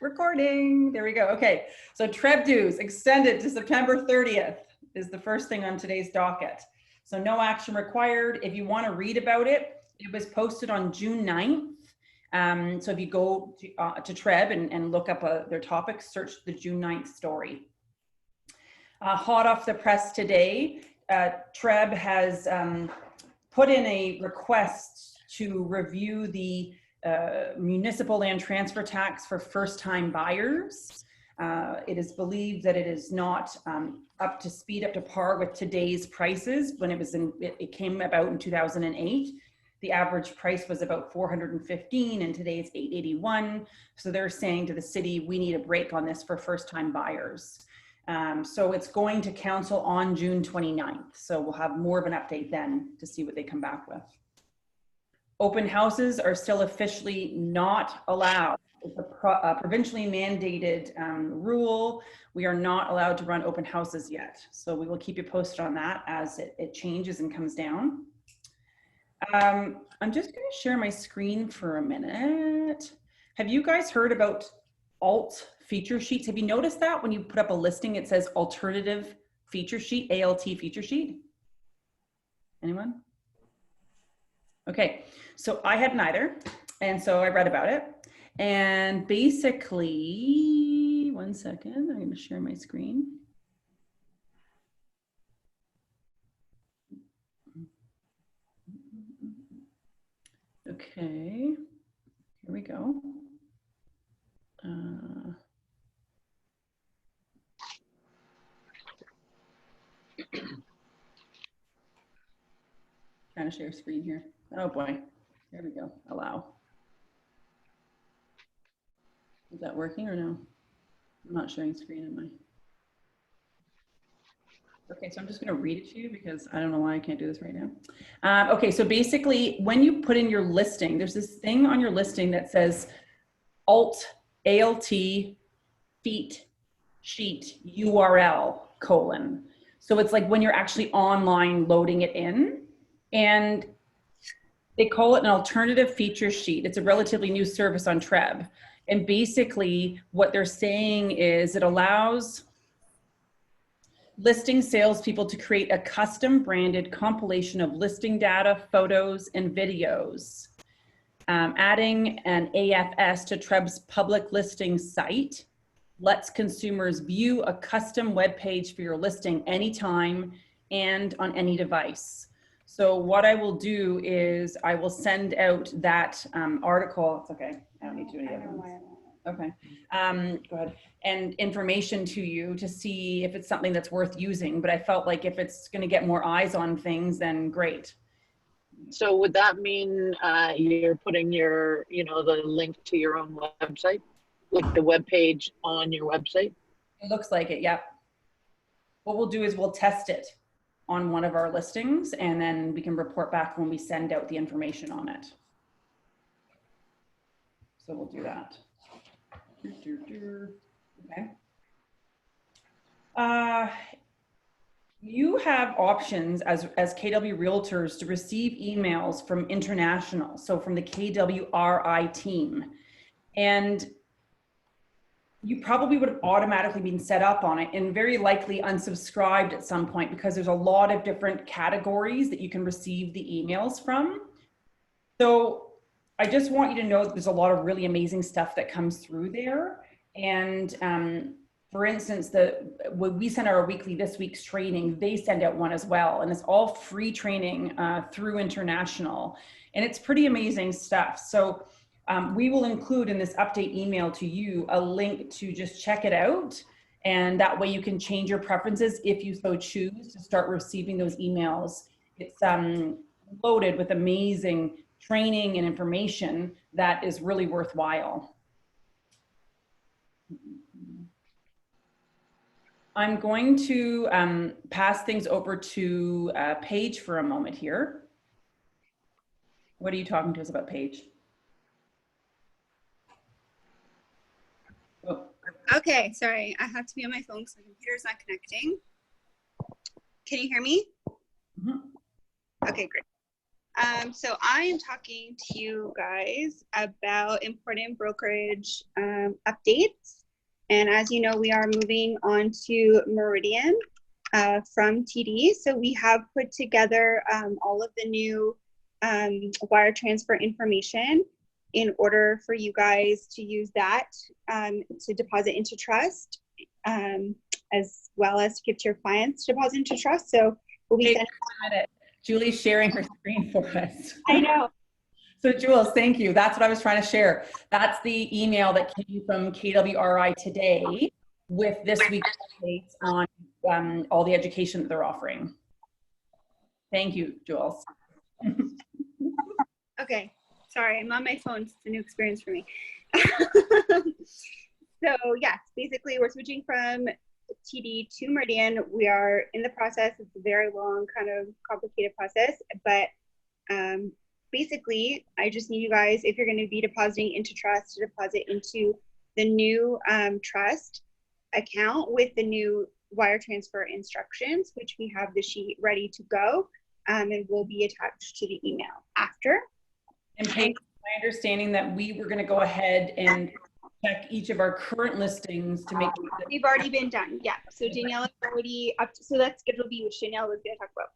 Recording. There we go. Okay. So TREB dues extended to September 30th is the first thing on today's docket. So no action required. If you want to read about it, it was posted on June 9th. So if you go to TREB and look up their topics, search the June 9th story. Hot off the press today, TREB has put in a request to review the municipal land transfer tax for first-time buyers. It is believed that it is not up to par with today's prices. When it came about in 2008, the average price was about $415, and today it's $881. So they're saying to the city, we need a break on this for first-time buyers. So it's going to council on June 29th. So we'll have more of an update then to see what they come back with. Open houses are still officially not allowed. It's a provincially mandated rule. We are not allowed to run open houses yet. So we will keep you posted on that as it changes and comes down. I'm just going to share my screen for a minute. Have you guys heard about alt feature sheets? Have you noticed that when you put up a listing, it says alternative feature sheet, ALT feature sheet? Anyone? Okay, so I had neither, and so I read about it, and basically, one second, I'm going to share my screen. Okay, here we go. Trying to share screen here. Oh boy, there we go, allow. Is that working or no? I'm not sharing screen, am I? Okay, so I'm just gonna read it to you because I don't know why I can't do this right now. Okay, so basically when you put in your listing, there's this thing on your listing that says ALT feet sheet URL : so it's like when you're actually online loading it in, and they call it an alternative feature sheet. It's a relatively new service on TREB. And basically what they're saying is it allows listing salespeople to create a custom branded compilation of listing data, photos, and videos. Adding an AFS to TREB's public listing site lets consumers view a custom web page for your listing anytime and on any device. So what I will do is I will send out that article. It's okay. I don't need to do any other ones. Okay. Go ahead. And information to you to see if it's something that's worth using. But I felt like if it's going to get more eyes on things, then great. So would that mean you're putting your, the link to your own website, like the web page on your website? It looks like it. Yep. What we'll do is we'll test it on one of our listings, and then we can report back when we send out the information on it. So we'll do that. Okay. You have options as KW Realtors to receive emails from international, so from the KWRI team. And you probably would have automatically been set up on it and very likely unsubscribed at some point, because there's a lot of different categories that you can receive the emails from. So I just want you to know that there's a lot of really amazing stuff that comes through there. And for instance, when we send our weekly This Week's training, they send out one as well. And it's all free training through International. And it's pretty amazing stuff. So we will include in this update email to you a link to just check it out. And that way you can change your preferences if you so choose to start receiving those emails. It's loaded with amazing training and information that is really worthwhile. I'm going to pass things over to Paige for a moment here. What are you talking to us about, Paige? Oh. Okay, sorry. I have to be on my phone because my computer's not connecting. Can you hear me? Mm-hmm. Okay, great. So I am talking to you guys about important brokerage updates. And as you know, we are moving on to Meridian from TD. So we have put together all of the new wire transfer information in order for you guys to use that to deposit into trust, as well as to give to your clients to deposit into trust. So we'll be Hey, sending. 1 minute. Julie's sharing her screen for us. I know. So Jules, thank you. That's what I was trying to share. That's the email that came from KWRI today with this week's updates on all the education that they're offering. Thank you, Jules. Okay, sorry, I'm on my phone. It's a new experience for me. So yes, basically we're switching from TD to Meridian. We are in the process. It's a very long, kind of complicated process, but basically I just need you guys, if you're going to be depositing into trust, to deposit into the new trust account with the new wire transfer instructions, which we have the sheet ready to go, and will be attached to the email after. And Paige, my understanding that we were going to go ahead and check each of our current listings to make sure that We've already been done. Yeah. So Danielle is already up to, so that's Schedule B, which Danielle was going to talk about.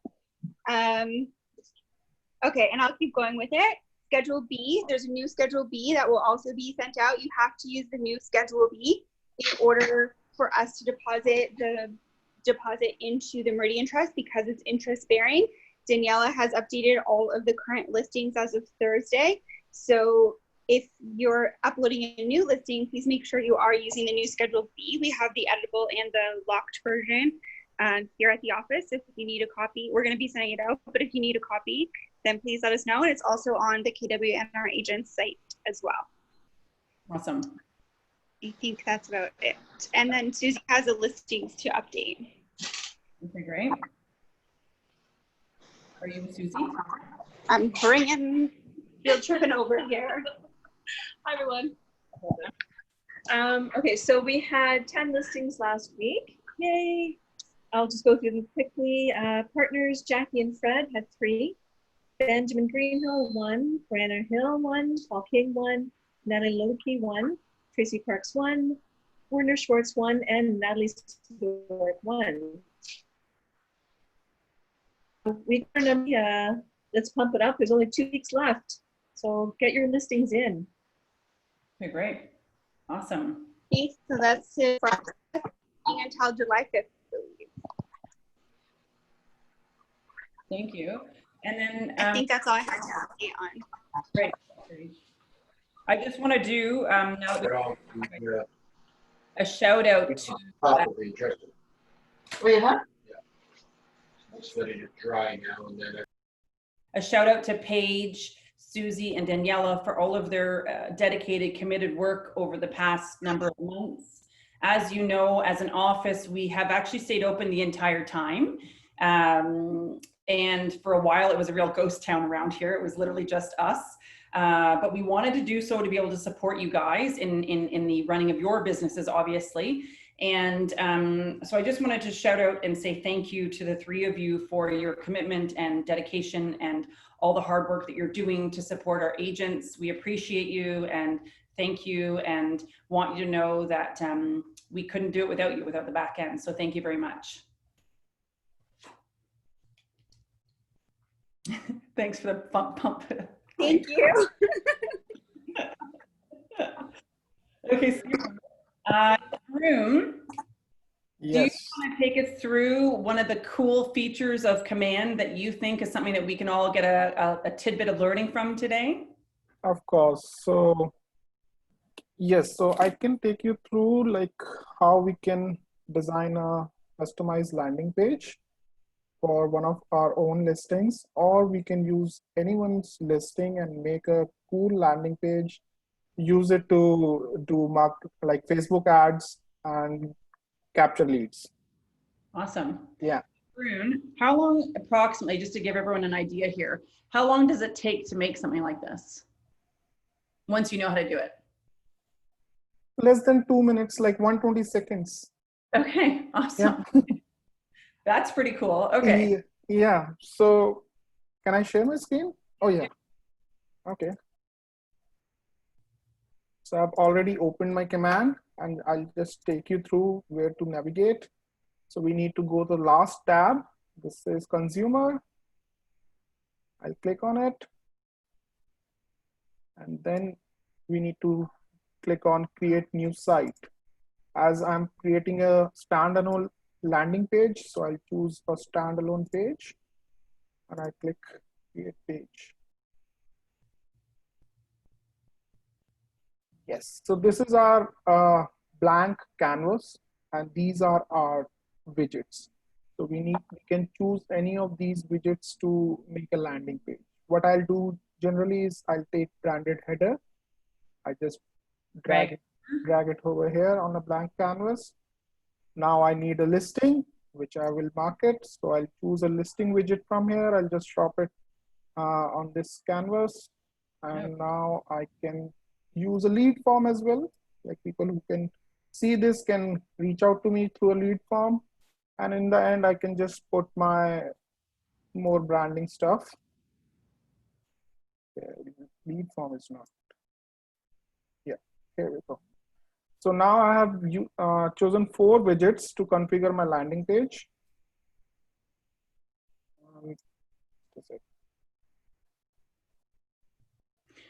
Okay, and I'll keep going with it. Schedule B, there's a new Schedule B that will also be sent out. You have to use the new Schedule B in order for us to deposit into the Meridian Trust because it's interest bearing. Daniela has updated all of the current listings as of Thursday. So if you're uploading a new listing, please make sure you are using the new Schedule B. We have the editable and the locked version here at the office. If you need a copy, we're going to be sending it out, but if you need a copy, then please let us know. And it's also on the KW and our agent's site as well. awesome. I think that's about it. And then Susie has the listings to update. Okay, great. Are you Susie? I'm bringing field tripping over here. Hi, everyone. Okay, so we had 10 listings last week. Yay. I'll just go through them quickly. Partners, Jackie and Fred had 3. Benjamin Greenhill, 1. Brianna Hill, 1. Paul King, 1. Natalie Loki, 1. Tracy Parks, 1. Werner Schwartz, 1. And Natalie Stewart, 1. We let's pump it up. There's only 2 weeks left. So get your listings in. Okay, great. Awesome. Okay, so that's it for us until July 5th. Thank you. And then I think that's all I had to update on. great. I just want to do now that a shout out to Probably just, Wait, huh? it's letting it dry now and then. a shout out to Paige, Susie, and Daniela for all of their dedicated, committed work over the past number of months. As you know, as an office, we have actually stayed open the entire time. And for a while, it was a real ghost town around here. It was literally just us. But we wanted to do so to be able to support you guys in the running of your businesses, obviously. And so I just wanted to shout out and say thank you to the 3 of you for your commitment and dedication and all the hard work that you're doing to support our agents. We appreciate you and thank you and want you to know that we couldn't do it without you, without the back end. So thank you very much. Thanks for the pump. Thank you. Okay, so, Room, do you Yes, want to take us through one of the cool features of Command that you think is something that we can all get a tidbit of learning from today? of course. So, yes, so I can take you through like how we can design a customized landing page for one of our own listings, or we can use anyone's listing and make a cool landing page, use it to do like Facebook ads and capture leads. Awesome. Yeah. Arun, how long approximately, just to give everyone an idea here, how long does it take to make something like this? Once you know how to do it. Less than 2 minutes, like 120 seconds. Okay, awesome. That's pretty cool. Okay. Yeah. So can I share my screen? Oh yeah. Okay. So I've already opened my command and I'll just take you through where to navigate. So we need to go to the last tab. This is consumer. I'll click on it. And then we need to click on create new site. As I'm creating a standalone landing page, so I'll choose a standalone page and I click create page. Yes, so this is our blank canvas and these are our widgets. So we can choose any of these widgets to make a landing page. What I'll do generally is I'll take branded header. I just drag it over here on a blank canvas. Now I need a listing, which I will mark it. So I'll choose a listing widget from here. I'll just drop it on this canvas. And now I can use a lead form as well. Like people who can see this can reach out to me through a lead form. And in the end, I can just put my more branding stuff. Okay, lead form is not. Yeah, here we go. So now I have chosen 4 widgets to configure my landing page.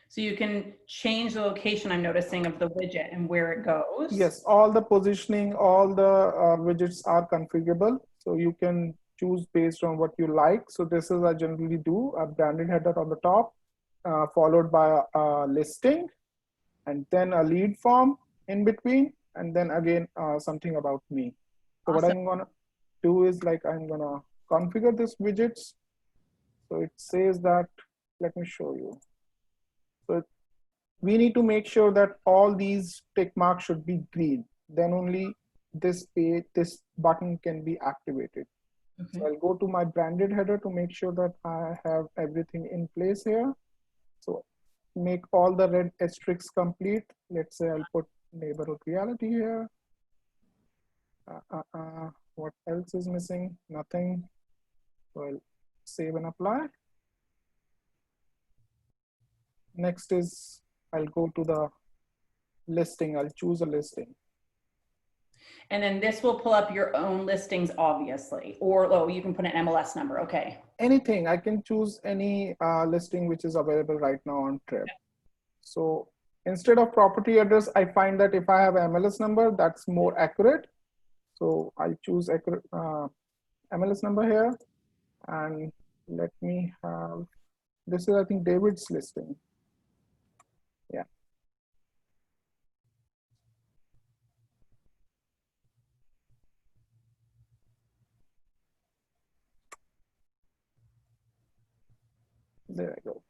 So you can change the location, I'm noticing, of the widget and where it goes. Yes, all the positioning, all the widgets are configurable. So you can choose based on what you like. So this is I generally do a branded header on the top, followed by a listing, and then a lead form in between, and then again something about me. So Awesome. what I'm gonna do is like I'm gonna configure this widgets. So it says that, let me show you. So we need to make sure that all these tick marks should be green. Then only this page, this button can be activated. Okay. So I'll go to my branded header to make sure that I have everything in place here. So make all the red asterisks complete. Let's say I'll put neighborhood reality here. What else is missing? Nothing. So I'll save and apply. Next is I'll go to the listing. I'll choose a listing. And then this will pull up your own listings, obviously, or oh, you can put an MLS number. Okay. Anything. I can choose any listing which is available right now on Trip. So instead of property address, I find that if I have MLS number, that's more accurate. So I'll choose MLS number here. And let me have, this is I think David's listing. Yeah. There I go.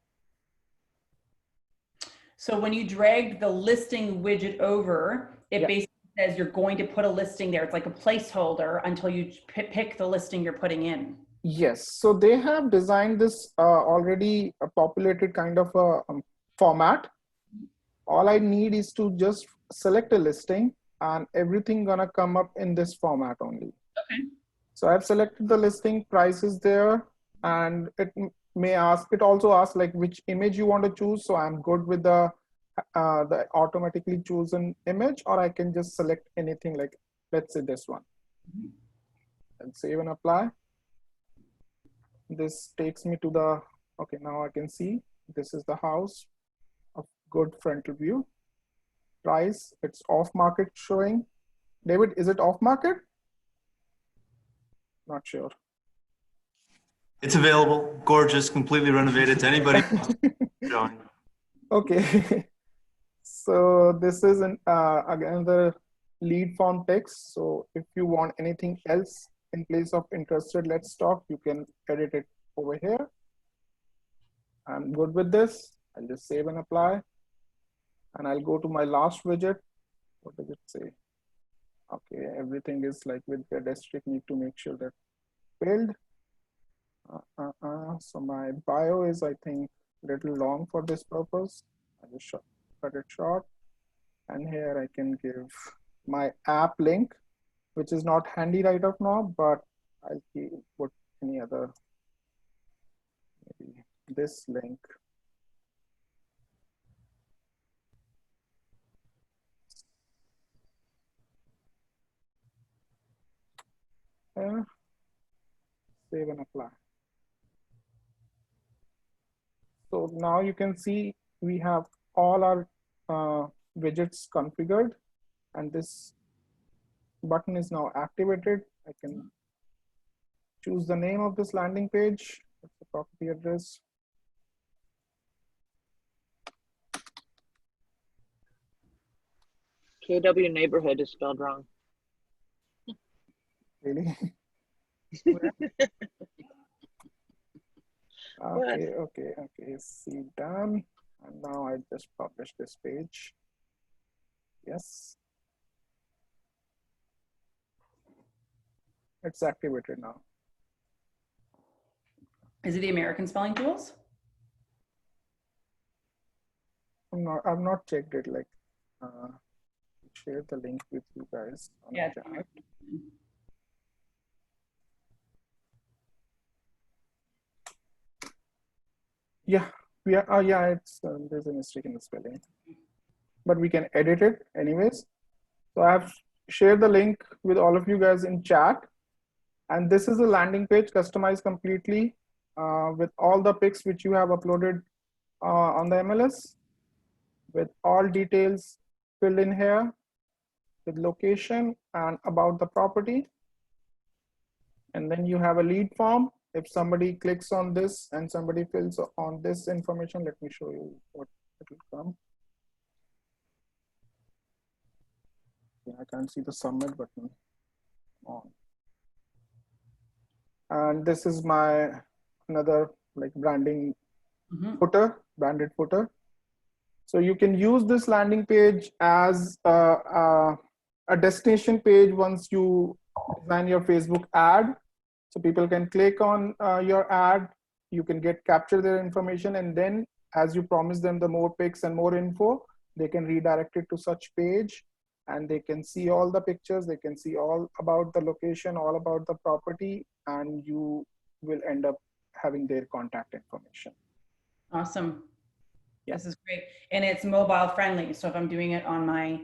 So when you drag the listing widget over, it basically says you're going to put a listing there. It's like a placeholder until you pick the listing you're putting in. Yes, so they have designed this already a populated kind of a format. All I need is to just select a listing and everything gonna come up in this format only. Okay. So I've selected the listing, price is there, and it may ask, it also asks like which image you want to choose. So I'm good with the automatically chosen image, or I can just select anything like, let's say this one. And save and apply. This takes me to the, okay, now I can see this is the house of good frontal view. Price, it's off market showing. David, is it off market? Not sure. It's available, gorgeous, completely renovated to anybody. Join. Okay. So this is again the lead form text. So if you want anything else in place of interested, let's talk, you can edit it over here. I'm good with this. I'll just save and apply. And I'll go to my last widget. What does it say? Okay, everything is like with the district, need to make sure that filled. So my bio is, I think, a little long for this purpose. I just cut it short. And here I can give my app link, which is not handy right up now, but I'll put any other, maybe this link. Save and apply. So now you can see we have all our widgets configured, and this button is now activated. I can choose the name of this landing page. That's the property address. KW neighborhood is spelled wrong. Really? Okay. See, done. And now I just publish this page. Yes. It's activated now. Is it the American Spelling Tools? I've not checked it. Like, share the link with you guys. On Yeah. the chat. Yeah, yeah, it's there's a mistake in the spelling, but we can edit it anyways. So I've shared the link with all of you guys in chat, and this is a landing page customized completely with all the pics which you have uploaded on the MLS, with all details filled in here, with location and about the property. And then you have a lead form. If somebody clicks on this and somebody fills on this information, let me show you what it will come. Yeah, I can't see the submit button on. And this is my another like branding footer, branded footer. So you can use this landing page as a destination page once you design your Facebook ad. So people can click on your ad, you can capture their information, and then as you promise them the more pics and more info, they can redirect it to such page, and they can see all the pictures, they can see all about the location, all about the property, and you will end up having their contact information. Awesome. Yeah. This is great. And it's mobile friendly. So if I'm doing it on my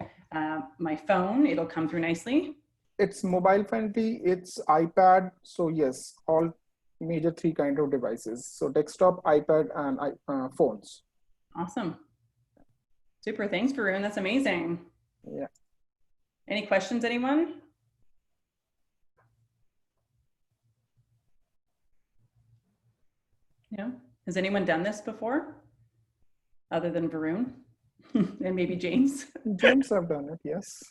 my phone, it'll come through nicely. It's mobile friendly, it's iPad. So yes, all major 3 kind of devices. So desktop, iPad, and phones. Awesome. Super. Thanks, Varun. That's amazing. Yeah. Any questions, anyone? No? Has anyone done this before? Other than Varun and maybe James? James have done it, yes.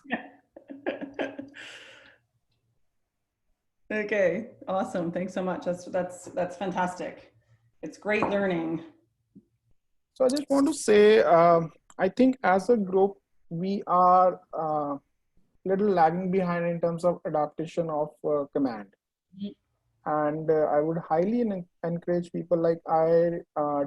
Okay, awesome. Thanks so much. That's fantastic. It's great learning. So I just want to say, I think as a group, we are little lagging behind in terms of adaptation of command. And I would highly encourage people, like I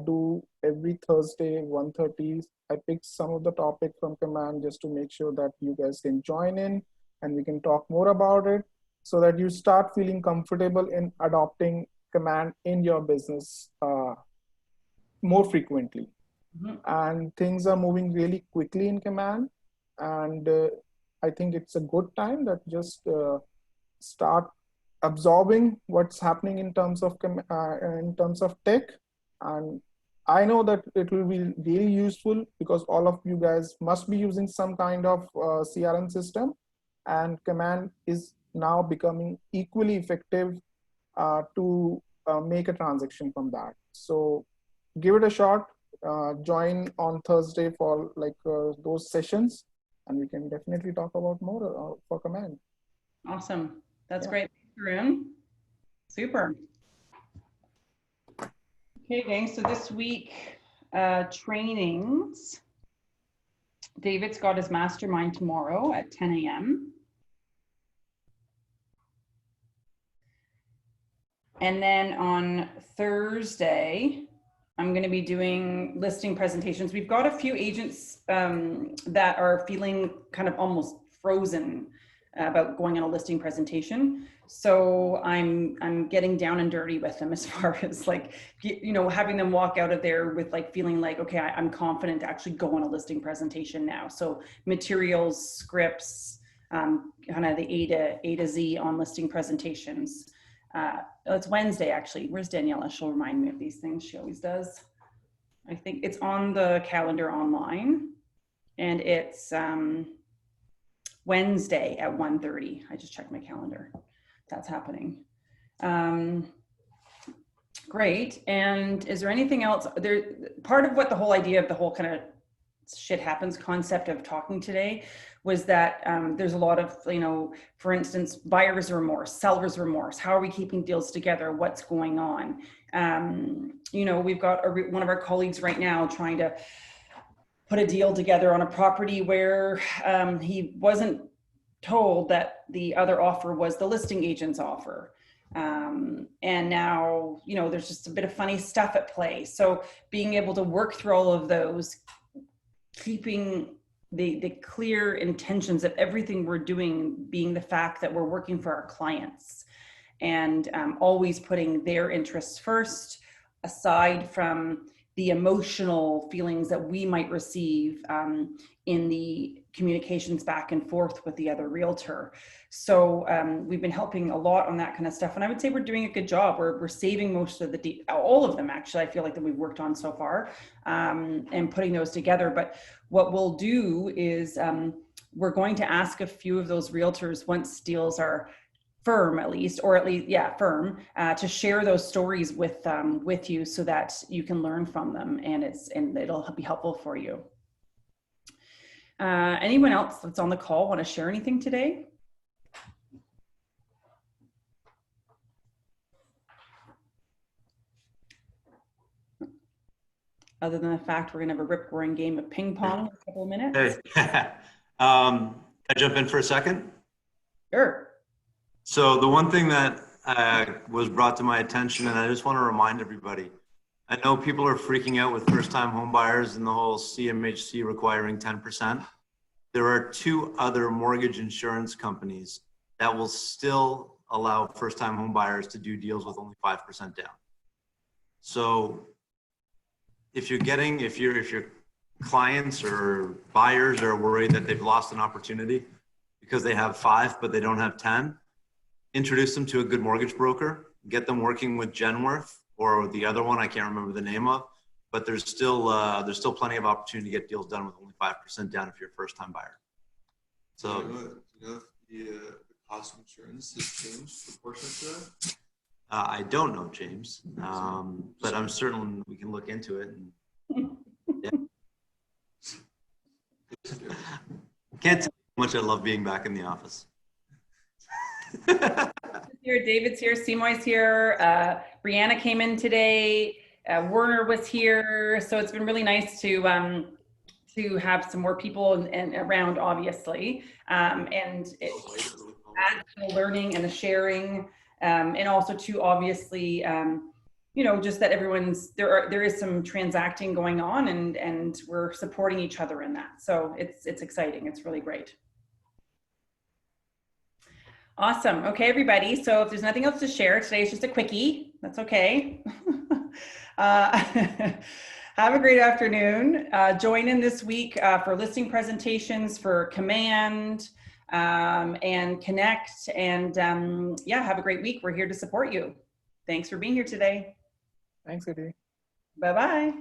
do every Thursday, 1:30. I pick some of the topic from command just to make sure that you guys can join in and we can talk more about it, so that you start feeling comfortable in adopting command in your business more frequently. And things are moving really quickly in command. And I think it's a good time that just start absorbing what's happening in terms of tech. And I know that it will be really useful because all of you guys must be using some kind of CRM system, and command is now becoming equally effective to make a transaction from that. So give it a shot. Join on Thursday for like those sessions, and we can definitely talk about more for command. Awesome. That's great. Varun. Super. Okay, gang. So this week, trainings. David's got his mastermind tomorrow at 10 a.m. And then on Thursday, I'm going to be doing listing presentations. We've got a few agents that are feeling kind of almost frozen about going on a listing presentation. So I'm getting down and dirty with them as far as like, you know, having them walk out of there with like feeling like, okay, I'm confident to actually go on a listing presentation now. So materials, scripts, kind of the A to Z on listing presentations. It's Wednesday, actually. Where's Daniela? She'll remind me of these things. She always does. I think it's on the calendar online, and it's Wednesday at 1:30. I just checked my calendar. That's happening. Great. And is there anything else? Part of what the whole idea of the whole kind of shit happens concept of talking today was that there's a lot of, you know, for instance, buyer's remorse, seller's remorse. How are we keeping deals together? What's going on? You know, we've got one of our colleagues right now trying to put a deal together on a property where he wasn't told that the other offer was the listing agent's offer. And now, you know, there's just a bit of funny stuff at play. So being able to work through all of those, keeping the clear intentions of everything we're doing being the fact that we're working for our clients, and always putting their interests first, aside from the emotional feelings that we might receive in the communications back and forth with the other realtor. So we've been helping a lot on that kind of stuff. And I would say we're doing a good job. We're saving most of all of them, actually, I feel like, that we've worked on so far, and putting those together. But what we'll do is we're going to ask a few of those realtors, once deals are firm, at least, firm, to share those stories with you so that you can learn from them, and it'll be helpful for you. Anyone else that's on the call want to share anything today? Other than the fact we're gonna have a rip-roaring game of ping pong in a couple of minutes. Hey, I jump in for a second? Sure. So the one thing that was brought to my attention, and I just want to remind everybody, I know people are freaking out with first-time home buyers and the whole CMHC requiring 10%. There are 2 other mortgage insurance companies that will still allow first-time home buyers to do deals with only 5% down. So if your clients or buyers are worried that they've lost an opportunity because they have 5 but they don't have 10, introduce them to a good mortgage broker, get them working with Genworth or the other one I can't remember the name of, but there's still plenty of opportunity to get deals done with only 5% down if you're a first-time buyer. So you know if the cost of insurance has changed proportionate to that? I don't know, James, but I'm certain we can look into it. And, yeah. Can't tell you how much I love being back in the office. Here, David's here, Seymour's here, Brianna came in today, Werner was here, so it's been really nice to have some more people and around, obviously, and it adds to the learning and the sharing, and also to obviously, you know, just that there is some transacting going on, and we're supporting each other in that. So it's exciting. It's really great. Awesome. Okay, everybody. So if there's nothing else to share, today is just a quickie. That's okay. Have a great afternoon. Join in this week for listing presentations for Command and Connect. And yeah, have a great week. We're here to support you. Thanks for being here today. Thanks, Eddie. Bye-bye.